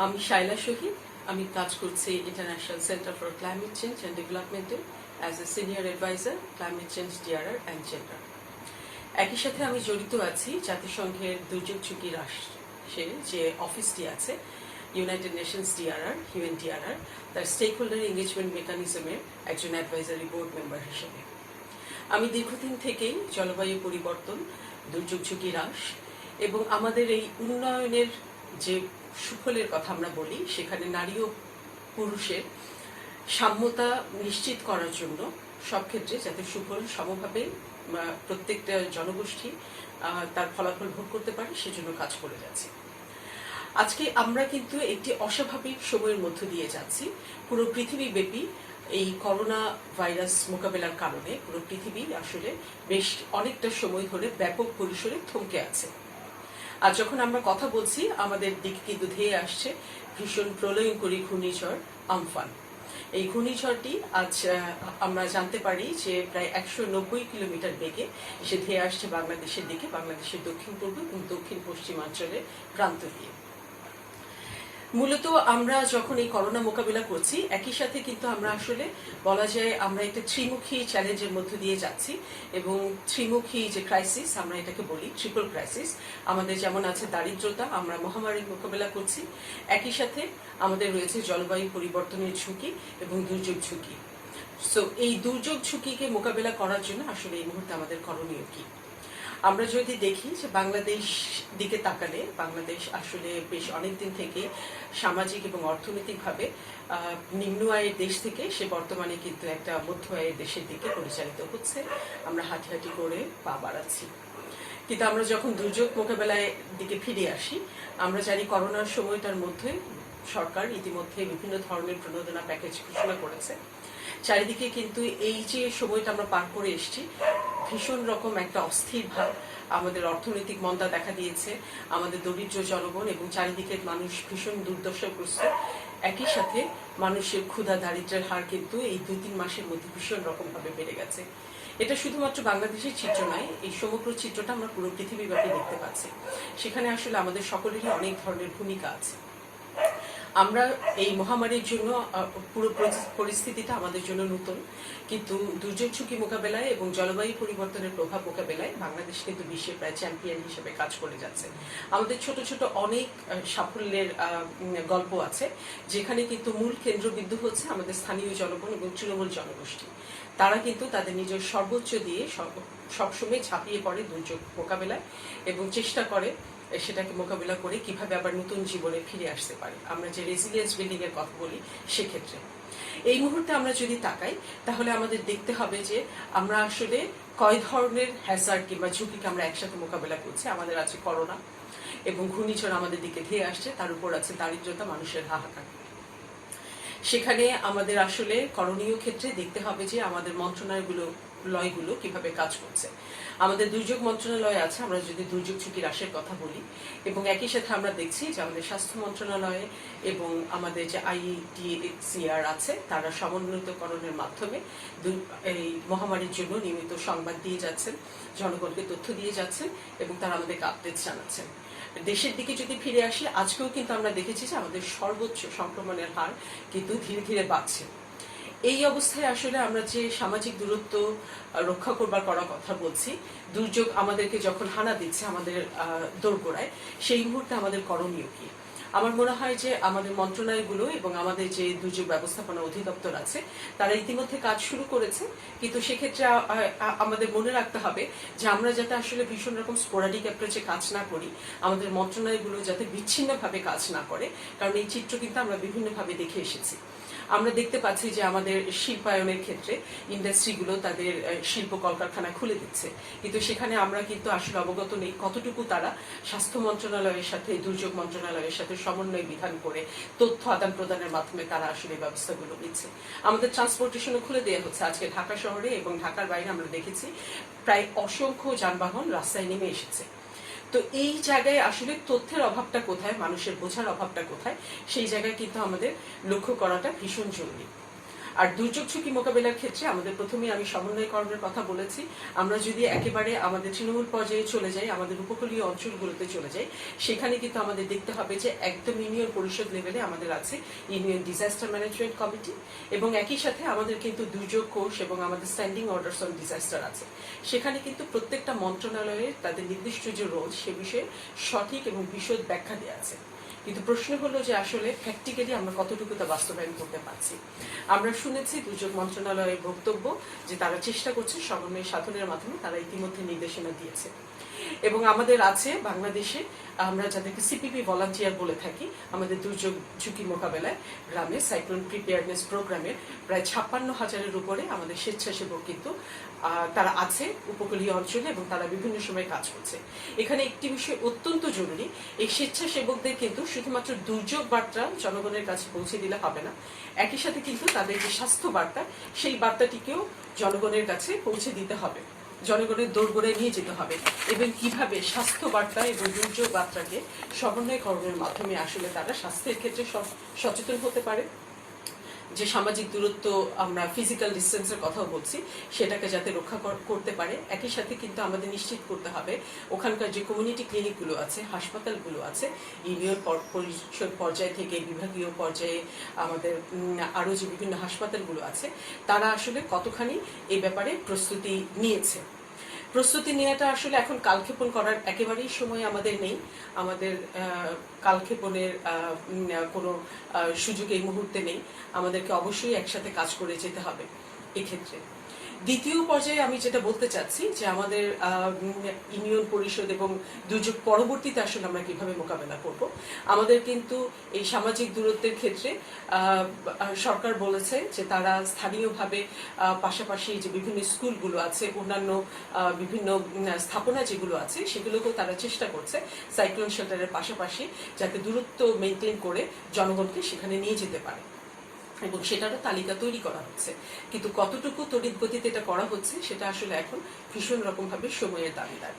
আমি শাইলা শহীদ। আমি কাজ করছি international centre for climate change and ডেভেলপমেন্টে as a senior adviser climate change DRR and gender. একই সাথে আমি জড়িত আছি জাতিসংঘের দুর্যোগ ঝুঁকি হ্রাসের যে অফিসটি আছে, ইউনাইটেড নেশনস ডিআরআর, ইউএনডিআরআর, তার স্টেক হোল্ডার এঙ্গেজমেন্ট মেকানিজমের একজন অ্যাডভাইজারি বোর্ড মেম্বার হিসেবে। আমি দীর্ঘদিন থেকেই জলবায়ু পরিবর্তন, দুর্যোগ ঝুঁকি হ্রাস এবং আমাদের এই উন্নয়নের যে সুফলের কথা আমরা বলি, সেখানে নারী ও পুরুষের সাম্যতা নিশ্চিত করার জন্য সব ক্ষেত্রে যাতে সুফল সমভাবে প্রত্যেকটা জনগোষ্ঠী তার ফলাফল ভোগ করতে পারে, সেজন্য কাজ করে যাচ্ছি। আজকে আমরা কিন্তু একটি অস্বাভাবিক সময়ের মধ্য দিয়ে যাচ্ছি। পুরো পৃথিবীব্যাপী এই করোনা ভাইরাস মোকাবেলার কারণে পুরো পৃথিবী আসলে বেশ অনেকটা সময় ধরে ব্যাপক পরিসরে থমকে আছে। আর যখন আমরা কথা বলছি, আমাদের দিকে কিন্তু ধেয়ে আসছে ভীষণ প্রলয়ঙ্করী ঘূর্ণিঝড় আমফান। এই ঘূর্ণিঝড়টি আজ আমরা জানতে পারি যে প্রায় 190 কিলোমিটার বেগে এসে ধেয়ে আসছে বাংলাদেশের দিকে, বাংলাদেশের দক্ষিণ পূর্ব এবং দক্ষিণ পশ্চিমাঞ্চলের প্রান্ত দিয়ে। মূলত আমরা যখন এই করোনা মোকাবিলা করছি, একই সাথে কিন্তু আমরা আসলে বলা যায় আমরা একটা ত্রিমুখী চ্যালেঞ্জের মধ্য দিয়ে যাচ্ছি এবং ত্রিমুখী যে ক্রাইসিস আমরা এটাকে বলি, ট্রিপল ক্রাইসিস। আমাদের যেমন আছে দারিদ্রতা, আমরা মহামারীর মোকাবিলা করছি, একই সাথে আমাদের রয়েছে জলবায়ু পরিবর্তনের ঝুঁকি এবং দুর্যোগ ঝুঁকি। সো এই দুর্যোগ ঝুঁকিকে মোকাবিলা করার জন্য আসলে এই মুহূর্তে আমাদের করণীয় কি? আমরা যদি দেখি যে বাংলাদেশ দিকে তাকালে, বাংলাদেশ আসলে বেশ অনেকদিন থেকে সামাজিক এবং অর্থনৈতিকভাবে নিম্ন আয়ের দেশ থেকে সে বর্তমানে কিন্তু একটা মধ্য আয়ের দেশের দিকে পরিচালিত হচ্ছে। আমরা হাঁটি হাঁটি করে পা বাড়াচ্ছি। কিন্তু আমরা যখন দুর্যোগ মোকাবেলায় দিকে ফিরে আসি, আমরা জানি করোনার সময়টার মধ্যে সরকার ইতিমধ্যে বিভিন্ন ধরনের প্রণোদনা প্যাকেজ ঘোষণা করেছে। চারিদিকে কিন্তু এই যে সময়টা আমরা পার করে এসেছি, ভীষণ রকম একটা অস্থির ভাব, আমাদের অর্থনৈতিক মন্দা দেখা দিয়েছে, আমাদের দরিদ্র জনগণ এবং চারিদিকের মানুষ ভীষণ দুর্দশাগ্রস্ত। একই সাথে মানুষের ক্ষুধা দারিদ্র্যের হার কিন্তু এই 2-3 মাসের মধ্যে ভীষণ রকম ভাবে বেড়ে গেছে। এটা শুধুমাত্র বাংলাদেশের চিত্র নয়, এই সমগ্র চিত্রটা আমরা পুরো পৃথিবীব্যাপী দেখতে পাচ্ছি। সেখানে আসলে আমাদের সকলেরই অনেক ধরনের ভূমিকা আছে। আমরা এই মহামারীর জন্য পুরো পরিস্থিতিটা আমাদের জন্য নতুন, কিন্তু দুর্যোগ ঝুঁকি মোকাবেলায় এবং জলবায়ু পরিবর্তনের প্রভাব মোকাবেলায় বাংলাদেশ কিন্তু বিশ্বের প্রায় চ্যাম্পিয়ন হিসেবে কাজ করে যাচ্ছে। আমাদের ছোট ছোট অনেক সাফল্যের গল্প আছে, যেখানে কিন্তু মূল কেন্দ্রবিন্দু হচ্ছে আমাদের স্থানীয় জনগণ এবং তৃণমূল জনগোষ্ঠী। তারা কিন্তু তাদের নিজের সর্বোচ্চ দিয়ে সবসময় ঝাঁপিয়ে পড়ে দুর্যোগ মোকাবেলায় এবং চেষ্টা করে সেটাকে মোকাবিলা করে কিভাবে আবার নতুন জীবনে ফিরে আসতে পারে। আমরা যে রেজিলিয়েন্স বিল্ডিং এর কথা বলি, সেক্ষেত্রে এই মুহূর্তে আমরা যদি তাকাই, তাহলে আমাদের দেখতে হবে যে আমরা আসলে কয় ধরনের হ্যাজার্ড কিংবা ঝুঁকিকে আমরা একসাথে মোকাবিলা করছি। আমাদের আছে করোনা এবং ঘূর্ণিঝড় আমাদের দিকে ধেয়ে আসছে, তার উপর আছে দারিদ্রতা, মানুষের হাহাকার। সেখানে আমাদের আসলে করণীয় ক্ষেত্রে দেখতে হবে যে আমাদের মন্ত্রণালয়গুলো কিভাবে কাজ করছে। আমাদের দুর্যোগ মন্ত্রণালয় আছে, আমরা যদি দুর্যোগ ঝুঁকি হ্রাসের কথা বলি, এবং একই সাথে আমরা দেখছি যে আমাদের স্বাস্থ্য মন্ত্রণালয়ে এবং আমাদের যে IDCR আছে, তারা সমন্বিতকরণের মাধ্যমে এই মহামারীর জন্য নিয়মিত সংবাদ দিয়ে যাচ্ছেন, জনগণকে তথ্য দিয়ে যাচ্ছেন এবং তারা আমাদেরকে আপডেট জানাচ্ছেন। দেশের দিকে যদি ফিরে আসি, আজকেও কিন্তু আমরা দেখেছি যে আমাদের সর্বোচ্চ সংক্রমণের হার কিন্তু ধীরে ধীরে বাড়ছে। এই অবস্থায় আসলে আমরা যে সামাজিক দূরত্ব রক্ষা করার কথা বলছি, দুর্যোগ আমাদেরকে যখন হানা দিচ্ছে আমাদের দোরগোড়ায়, সেই মুহূর্তে আমাদের করণীয় কি? আমার মনে হয় যে আমাদের মন্ত্রণালয়গুলো এবং আমাদের যে দুর্যোগ ব্যবস্থাপনা অধিদপ্তর আছে, তারা ইতিমধ্যে কাজ শুরু করেছে, কিন্তু সেক্ষেত্রে আমাদের মনে রাখতে হবে যে আমরা যাতে আসলে ভীষণ রকম স্পোরাডিক অ্যাপ্রোচে কাজ না করি, আমাদের মন্ত্রণালয়গুলো যাতে বিচ্ছিন্নভাবে কাজ না করে, কারণ এই চিত্র কিন্তু আমরা বিভিন্নভাবে দেখে এসেছি। আমরা দেখতে পাচ্ছি যে আমাদের শিল্পায়নের ক্ষেত্রে ইন্ডাস্ট্রিগুলো তাদের শিল্প কলকারখানা খুলে দিচ্ছে, কিন্তু সেখানে আমরা কিন্তু আসলে অবগত নেই কতটুকু তারা স্বাস্থ্য মন্ত্রণালয়ের সাথে, দুর্যোগ মন্ত্রণালয়ের সাথে সমন্বয় বিধান করে তথ্য আদান প্রদানের মাধ্যমে তারা আসলে এই ব্যবস্থাগুলো নিচ্ছে। আমাদের ট্রান্সপোর্টেশনও খুলে দেওয়া হচ্ছে। আজকে ঢাকা শহরে এবং ঢাকার বাইরে আমরা দেখেছি প্রায় অসংখ্য যানবাহন রাস্তায় নেমে এসেছে। তো এই জায়গায় আসলে তথ্যের অভাবটা কোথায়, মানুষের বোঝার অভাবটা কোথায়, সেই জায়গায় কিন্তু আমাদের লক্ষ্য করাটা ভীষণ জরুরি। আর দুর্যোগ ঝুঁকি মোকাবেলার ক্ষেত্রে আমাদের প্রথমেই আমি সমন্বয়করণের কথা বলেছি। আমরা যদি একেবারে আমাদের তৃণমূল পর্যায়ে চলে যাই, আমাদের উপকূলীয় অঞ্চলগুলোতে চলে যাই, সেখানে কিন্তু আমাদের দেখতে হবে যে একদম ইউনিয়ন পরিষদ লেভেলে আমাদের আছে ইউনিয়ন ডিজাস্টার ম্যানেজমেন্ট কমিটি, এবং একই সাথে আমাদের কিন্তু দুর্যোগ কোষ এবং আমাদের স্ট্যান্ডিং অর্ডারস অন ডিজাস্টার আছে। সেখানে কিন্তু প্রত্যেকটা মন্ত্রণালয়ের তাদের নির্দিষ্ট যে রোল সে বিষয়ে সঠিক এবং বিশদ ব্যাখ্যা দেওয়া আছে। কিন্তু প্রশ্ন হলো যে আসলে প্র্যাকটিক্যালি আমরা কতটুকু তা বাস্তবায়ন করতে পারছি। আমরা শুনেছি দুর্যোগ মন্ত্রণালয়ের বক্তব্য যে তারা চেষ্টা করছে সমন্বয় সাধনের মাধ্যমে, তারা ইতিমধ্যে নির্দেশনা দিয়েছে। এবং আমাদের আছে বাংলাদেশে, আমরা যাদেরকে সিপিপি ভলান্টিয়ার বলে থাকি, আমাদের দুর্যোগ ঝুঁকি মোকাবেলায় গ্রামে সাইক্লোন প্রিপেয়ারনেস প্রোগ্রামের প্রায় 56,000-এর উপরে আমাদের স্বেচ্ছাসেবক কিন্তু তারা আছে উপকূলীয় অঞ্চলে, এবং তারা বিভিন্ন সময় কাজ করছে। এখানে একটি বিষয় অত্যন্ত জরুরি, এই স্বেচ্ছাসেবকদের কিন্তু শুধুমাত্র দুর্যোগ বার্তা জনগণের কাছে পৌঁছে দিলে হবে না, একই সাথে কিন্তু তাদের যে স্বাস্থ্য বার্তা সেই বার্তাটিকেও জনগণের কাছে পৌঁছে দিতে হবে, জনগণের দোরগোড়ায় নিয়ে যেতে হবে, এবং কিভাবে স্বাস্থ্য বার্তা এবং দুর্যোগ বার্তাকে সমন্বয়করণের মাধ্যমে আসলে তারা স্বাস্থ্যের ক্ষেত্রে সচেতন হতে পারে, যে সামাজিক দূরত্ব আমরা ফিজিক্যাল ডিস্টেন্সের কথাও বলছি সেটাকে যাতে রক্ষা করতে পারে। একই সাথে কিন্তু আমাদের নিশ্চিত করতে হবে ওখানকার যে কমিউনিটি ক্লিনিকগুলো আছে, হাসপাতালগুলো আছে, ইউনিয়ন পরিষদ পর্যায় থেকে বিভাগীয় পর্যায়ে আমাদের আরও যে বিভিন্ন হাসপাতালগুলো আছে, তারা আসলে কতখানি এই ব্যাপারে প্রস্তুতি নিয়েছে। প্রস্তুতি নেওয়াটা আসলে এখন কালক্ষেপণ করার একেবারেই সময় আমাদের নেই, আমাদের কালক্ষেপণের কোনো সুযোগ এই মুহূর্তে নেই, আমাদেরকে অবশ্যই একসাথে কাজ করে যেতে হবে এক্ষেত্রে। দ্বিতীয় পর্যায়ে আমি যেটা বলতে চাচ্ছি যে আমাদের ইউনিয়ন পরিষদ এবং দুর্যোগ পরবর্তীতে আসলে আমরা কিভাবে মোকাবেলা করব। আমাদের কিন্তু এই সামাজিক দূরত্বের ক্ষেত্রে সরকার বলেছে যে তারা স্থানীয়ভাবে পাশাপাশি যে বিভিন্ন স্কুলগুলো আছে, অন্যান্য বিভিন্ন স্থাপনা যেগুলো আছে সেগুলোকেও তারা চেষ্টা করছে সাইক্লোন শেল্টারের পাশাপাশি যাতে দূরত্ব মেনটেন করে জনগণকে সেখানে নিয়ে যেতে পারে, এবং সেটারও তালিকা তৈরি করা হচ্ছে। কিন্তু কতটুকু তড়িৎ গতিতে এটা করা হচ্ছে সেটা আসলে এখন ভীষণ রকমভাবে সময়ের দাবিদার।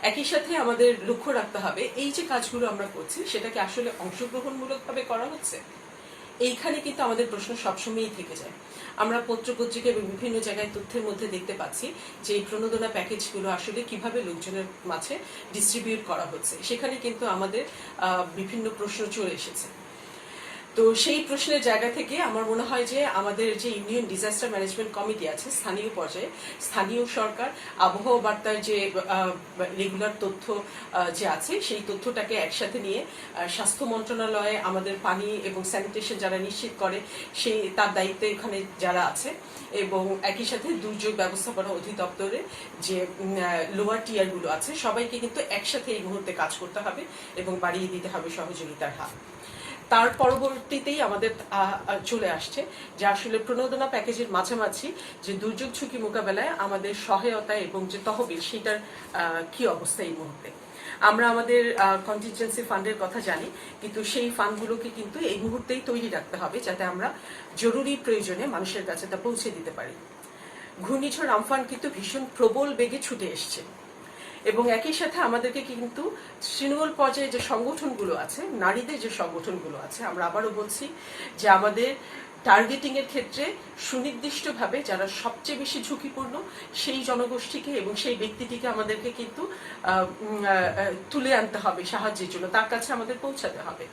একই সাথে আমাদের লক্ষ্য রাখতে হবে এই যে কাজগুলো আমরা করছি সেটাকে আসলে অংশগ্রহণমূলকভাবে করা হচ্ছে। এইখানে কিন্তু আমাদের প্রশ্ন সবসময়ই থেকে যায়। আমরা পত্রপত্রিকা এবং বিভিন্ন জায়গায় তথ্যের মধ্যে দেখতে পাচ্ছি যে এই প্রণোদনা প্যাকেজগুলো আসলে কিভাবে লোকজনের মাঝে ডিস্ট্রিবিউট করা হচ্ছে, সেখানে কিন্তু আমাদের বিভিন্ন প্রশ্ন চলে এসেছে। তো সেই প্রশ্নের জায়গা থেকে আমার মনে হয় যে আমাদের যে ইউনিয়ন ডিজাস্টার ম্যানেজমেন্ট কমিটি আছে স্থানীয় পর্যায়ে, স্থানীয় সরকার আবহাওয়া বার্তার যে রেগুলার তথ্য যে আছে সেই তথ্যটাকে একসাথে নিয়ে স্বাস্থ্য মন্ত্রণালয়ে আমাদের পানি এবং স্যানিটেশন যারা নিশ্চিত করে সেই তার দায়িত্বে এখানে যারা আছে, এবং একই সাথে দুর্যোগ ব্যবস্থাপনা অধিদপ্তরে যে লোয়ার টিয়ারগুলো আছে সবাইকে কিন্তু একসাথে এই মুহূর্তে কাজ করতে হবে এবং বাড়িয়ে দিতে হবে সহযোগিতার হাত। তার পরবর্তীতেই আমাদের চলে আসছে যে আসলে প্রণোদনা প্যাকেজের মাঝামাঝি যে দুর্যোগ ঝুঁকি মোকাবেলায় আমাদের সহায়তা এবং যে তহবিল সেটার কি অবস্থা এই মুহূর্তে। আমরা আমাদের কন্টিনজেন্সি ফান্ডের কথা জানি, কিন্তু সেই ফান্ডগুলোকে কিন্তু এই মুহূর্তেই তৈরি রাখতে হবে যাতে আমরা জরুরি প্রয়োজনে মানুষের কাছে তা পৌঁছে দিতে পারি। ঘূর্ণিঝড় আমফান কিন্তু ভীষণ প্রবল বেগে ছুটে এসছে, এবং একই সাথে আমাদেরকে কিন্তু তৃণমূল পর্যায়ে যে সংগঠনগুলো আছে, নারীদের যে সংগঠনগুলো আছে, আমরা আবারও বলছি যে আমাদের টার্গেটিং এর ক্ষেত্রে সুনির্দিষ্টভাবে যারা সবচেয়ে বেশি ঝুঁকিপূর্ণ সেই জনগোষ্ঠীকে এবং সেই ব্যক্তিটিকে আমাদেরকে কিন্তু তুলে আনতে হবে সাহায্যের জন্য, তার কাছে আমাদের পৌঁছাতে হবে।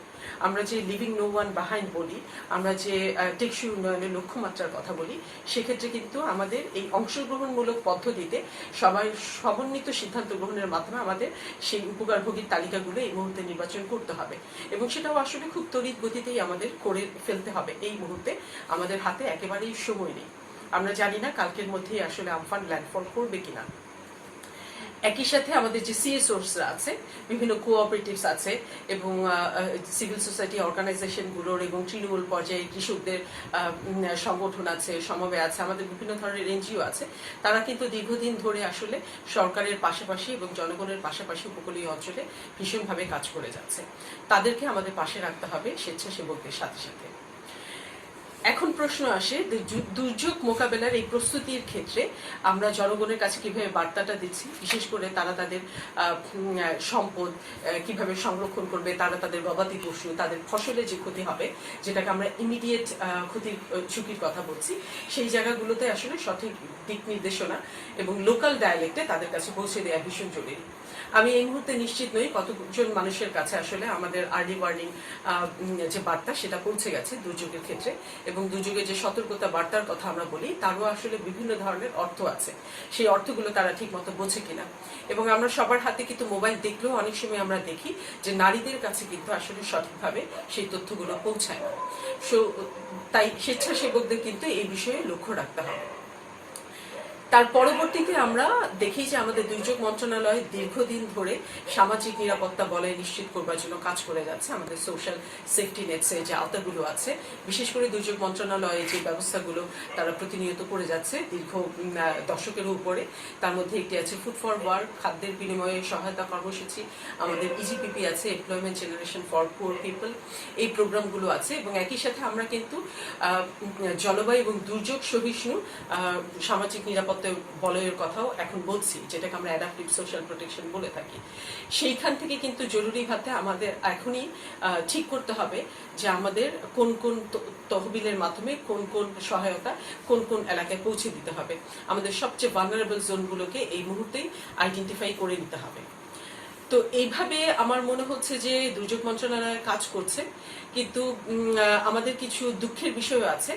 আমরা যে লিভিং নো ওয়ান বিহাইন্ড বলি, আমরা যে টেকসই উন্নয়নের লক্ষ্যমাত্রার কথা বলি, সেক্ষেত্রে কিন্তু আমাদের এই অংশগ্রহণমূলক পদ্ধতিতে সবাই সমন্বিত সিদ্ধান্ত গ্রহণের মাধ্যমে আমাদের সেই উপকারভোগীর তালিকাগুলো এই মুহূর্তে নির্বাচন করতে হবে, এবং সেটাও আসলে খুব তড়িৎ গতিতেই আমাদের করে ফেলতে হবে। এই মুহূর্তে আমাদের হাতে একেবারেই সময় নেই, আমরা জানি না কালকের মধ্যেই আসলে আমফান ল্যান্ডফল করবে কিনা। একই সাথে আমাদের যে সিএসওসরা আছে, বিভিন্ন কোঅপারেটিভস আছে, এবং সিভিল সোসাইটি অর্গানাইজেশনগুলোর এবং তৃণমূল পর্যায়ে কৃষকদের সংগঠন আছে, সমবায় আছে, আমাদের বিভিন্ন ধরনের এনজিও আছে, তারা কিন্তু দীর্ঘদিন ধরে আসলে সরকারের পাশাপাশি এবং জনগণের পাশাপাশি উপকূলীয় অঞ্চলে ভীষণভাবে কাজ করে যাচ্ছে। তাদেরকে আমাদের পাশে রাখতে হবে স্বেচ্ছাসেবকদের সাথে সাথে। এখন প্রশ্ন আসে দুর্যোগ মোকাবেলার এই প্রস্তুতির ক্ষেত্রে আমরা জনগণের কাছে কিভাবে বার্তাটা দিচ্ছি, বিশেষ করে তারা তাদের সম্পদ কিভাবে সংরক্ষণ করবে, তারা তাদের গবাদি পশু, তাদের ফসলের যে ক্ষতি হবে, যেটাকে আমরা ইমিডিয়েট ক্ষতির ঝুঁকির কথা বলছি, সেই জায়গাগুলোতে আসলে সঠিক দিক নির্দেশনা এবং লোকাল ডায়ালেক্টে তাদের কাছে পৌঁছে দেওয়া ভীষণ জরুরি। আমি এই মুহূর্তে নিশ্চিত নই কতজন মানুষের কাছে আসলে আমাদের আর্লি ওয়ার্নিং যে বার্তা সেটা পৌঁছে গেছে দুর্যোগের ক্ষেত্রে, এবং দুর্যোগের যে সতর্কতা বার্তার কথা আমরা বলি তারও আসলে বিভিন্ন ধরনের অর্থ আছে, সেই অর্থগুলো তারা ঠিক মতো বোঝে কিনা। এবং আমরা সবার হাতে কিন্তু মোবাইল দেখলেও অনেক সময় আমরা দেখি যে নারীদের কাছে কিন্তু আসলে সঠিকভাবে সেই তথ্যগুলো পৌঁছায় না। তাই স্বেচ্ছাসেবকদের কিন্তু এই বিষয়ে লক্ষ্য রাখতে হবে। তার পরবর্তীতে আমরা দেখি যে আমাদের দুর্যোগ মন্ত্রণালয় দীর্ঘদিন ধরে সামাজিক নিরাপত্তা বলয় নিশ্চিত করবার জন্য কাজ করে যাচ্ছে। আমাদের সোশ্যাল সেফটি নেটসের যে আওতাগুলো আছে, বিশেষ করে দুর্যোগ মন্ত্রণালয়ের যে ব্যবস্থাগুলো তারা প্রতিনিয়ত করে যাচ্ছে দীর্ঘ দশকের উপরে, তার মধ্যে একটি আছে ফুড ফর ওয়ার্ক, খাদ্যের বিনিময়ে সহায়তা কর্মসূচি, আমাদের ইজিপিপি আছে, employment generation for poor people, এই প্রোগ্রামগুলো আছে। এবং একই সাথে আমরা কিন্তু জলবায়ু এবং দুর্যোগ সহিষ্ণু সামাজিক নিরাপত্তা বলয়ের কথাও এখন বলছি, যেটাকে আমরা অ্যাডাপটিভ সোশ্যাল প্রোটেকশন বলে থাকি। সেইখান থেকে কিন্তু জরুরি ভাবে আমাদের এখনই ঠিক করতে হবে যে আমাদের কোন কোন তহবিলের মাধ্যমে কোন কোন সহায়তা কোন কোন এলাকায় পৌঁছে দিতে হবে। আমাদের সবচেয়ে ভালনারেবল জোনগুলোকে এই মুহূর্তেই আইডেন্টিফাই করে নিতে হবে। তো এইভাবে আমার মনে হচ্ছে যে দুর্যোগ মন্ত্রণালয় কাজ করছে, কিন্তু আমাদের কিছু দুঃখের বিষয়ও আছে।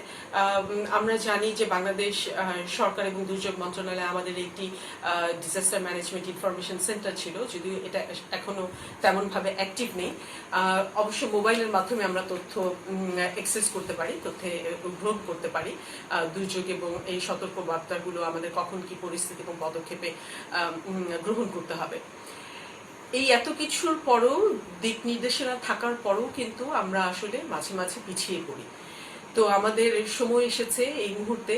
আমরা জানি যে বাংলাদেশ সরকার এবং দুর্যোগ মন্ত্রণালয় আমাদের একটি ডিজাস্টার ম্যানেজমেন্ট ইনফরমেশন সেন্টার ছিল, যদিও এটা এখনো তেমনভাবে অ্যাক্টিভ নেই। অবশ্য মোবাইলের মাধ্যমে আমরা তথ্য অ্যাক্সেস করতে পারি, তথ্যে গ্রহণ করতে পারি দুর্যোগ এবং এই সতর্ক বার্তাগুলো আমাদের কখন কি পরিস্থিতি এবং পদক্ষেপে গ্রহণ করতে হবে। এই এত কিছুর পরেও দিক নির্দেশনা থাকার পরেও কিন্তু আমরা আসলে মাঝে মাঝে পিছিয়ে পড়ি। তো আমাদের সময় এসেছে এই মুহূর্তে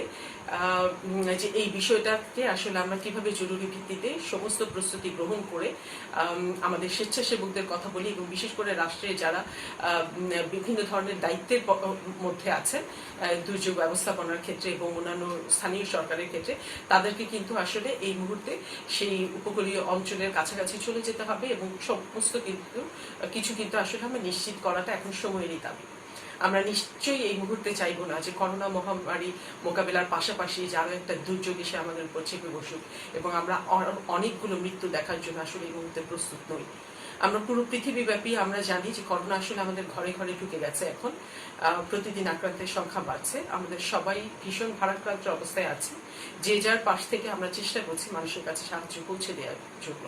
যে এই বিষয়টাকে আসলে আমরা কিভাবে জরুরি ভিত্তিতে সমস্ত প্রস্তুতি গ্রহণ করে আমাদের স্বেচ্ছাসেবকদের কথা বলি, এবং বিশেষ করে রাষ্ট্রে যারা বিভিন্ন ধরনের দায়িত্বের মধ্যে আছেন দুর্যোগ ব্যবস্থাপনার ক্ষেত্রে এবং অন্যান্য স্থানীয় সরকারের ক্ষেত্রে, তাদেরকে কিন্তু আসলে এই মুহূর্তে সেই উপকূলীয় অঞ্চলের কাছাকাছি চলে যেতে হবে এবং সমস্ত কিছু কিন্তু আসলে আমরা নিশ্চিত করাটা এখন সময়েরই দাবি। আমরা নিশ্চয়ই এই মুহূর্তে চাইবো না যে করোনা মহামারী মোকাবেলার পাশাপাশি যারা একটা দুর্যোগ এসে আমাদের উপর চেপে বসুক, এবং আমরা অনেকগুলো মৃত্যু দেখার জন্য আসলে এই মুহূর্তে প্রস্তুত নই। আমরা পুরো পৃথিবীব্যাপী আমরা জানি যে করোনা আসলে আমাদের ঘরে ঘরে ঢুকে গেছে। এখন প্রতিদিন আক্রান্তের সংখ্যা বাড়ছে, আমাদের সবাই ভীষণ ভারাক্রান্ত অবস্থায় আছে। যে যার পাশ থেকে আমরা চেষ্টা করছি মানুষের কাছে সাহায্য পৌঁছে দেওয়ার জন্য,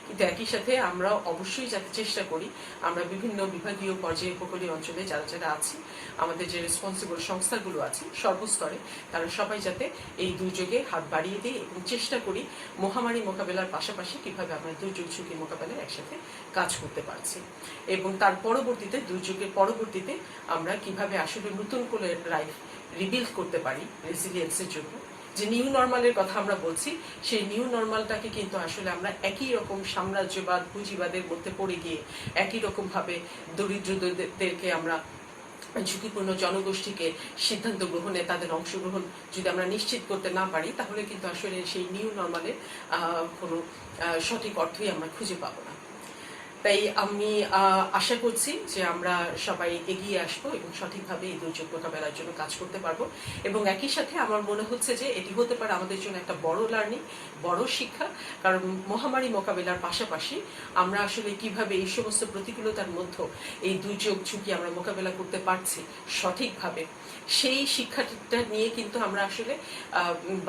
কিন্তু একই সাথে আমরা অবশ্যই যাতে চেষ্টা করি আমরা বিভিন্ন বিভাগীয় পর্যায়ে উপকূলীয় অঞ্চলে যারা যারা আছি, আমাদের যে রেসপন্সিবল সংস্থাগুলো আছে সর্বস্তরে, তারা সবাই যাতে এই দুর্যোগে হাত বাড়িয়ে দিই এবং চেষ্টা করি মহামারী মোকাবেলার পাশাপাশি কিভাবে আমরা দুর্যোগ ঝুঁকি মোকাবেলায় একসাথে কাজ করতে পারছি, এবং তার পরবর্তীতে দুর্যোগের পরবর্তীতে আমরা কিভাবে আসলে নতুন করে লাইফ রিবিল্ড করতে পারি রেসিলিয়েন্সের জন্য। যে নিউ নর্মালের কথা আমরা বলছি, সেই নিউ নর্মালটাকে কিন্তু আসলে আমরা একই রকম সাম্রাজ্যবাদ পুঁজিবাদের মধ্যে পড়ে গিয়ে একই রকম ভাবে দরিদ্রদেরকে আমরা ঝুঁকিপূর্ণ জনগোষ্ঠীকে সিদ্ধান্ত গ্রহণে তাদের অংশগ্রহণ যদি আমরা নিশ্চিত করতে না পারি, তাহলে কিন্তু আসলে সেই নিউ নর্মালের কোনো সঠিক অর্থই আমরা খুঁজে পাবো না। তাই আমি আশা করছি যে আমরা সবাই এগিয়ে আসবো এবং সঠিকভাবে এই দুর্যোগ মোকাবেলার জন্য কাজ করতে পারবো। এবং একই সাথে আমার মনে হচ্ছে যে এটি হতে পারে আমাদের জন্য একটা বড় লার্নিং, বড় শিক্ষা। কারণ মহামারী মোকাবেলার পাশাপাশি আমরা আসলে কিভাবে এই সমস্ত প্রতিকূলতার মধ্যে এই দুর্যোগ ঝুঁকি আমরা মোকাবেলা করতে পারছি সঠিকভাবে, সেই শিক্ষাটা নিয়ে কিন্তু আমরা আসলে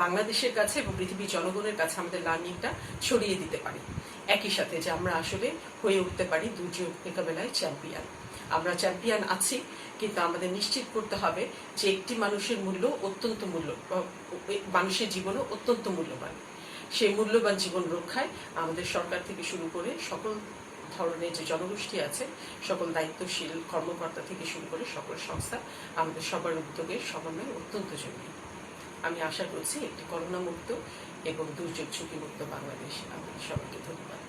বাংলাদেশের কাছে এবং পৃথিবীর জনগণের কাছে আমাদের লার্নিংটা ছড়িয়ে দিতে পারি। একই সাথে যে আমরা আসলে হয়ে উঠতে পারি দুর্যোগ মোকাবেলায় চ্যাম্পিয়ন। আমরা চ্যাম্পিয়ন আছি, কিন্তু আমাদের নিশ্চিত করতে হবে যে একটি মানুষের মূল্য অত্যন্ত মানুষের জীবনও অত্যন্ত মূল্যবান। সেই মূল্যবান জীবন রক্ষায় আমাদের সরকার থেকে শুরু করে সকল ধরনের যে জনগোষ্ঠী আছে, সকল দায়িত্বশীল কর্মকর্তা থেকে শুরু করে সকল সংস্থা, আমাদের সবার উদ্যোগের সমন্বয় অত্যন্ত জরুরি। আমি আশা করছি একটি করোনা মুক্ত এবং দুর্যোগ ঝুঁকি মুক্ত বাংলাদেশ আমাদের সবাইকে ধন্যবাদ।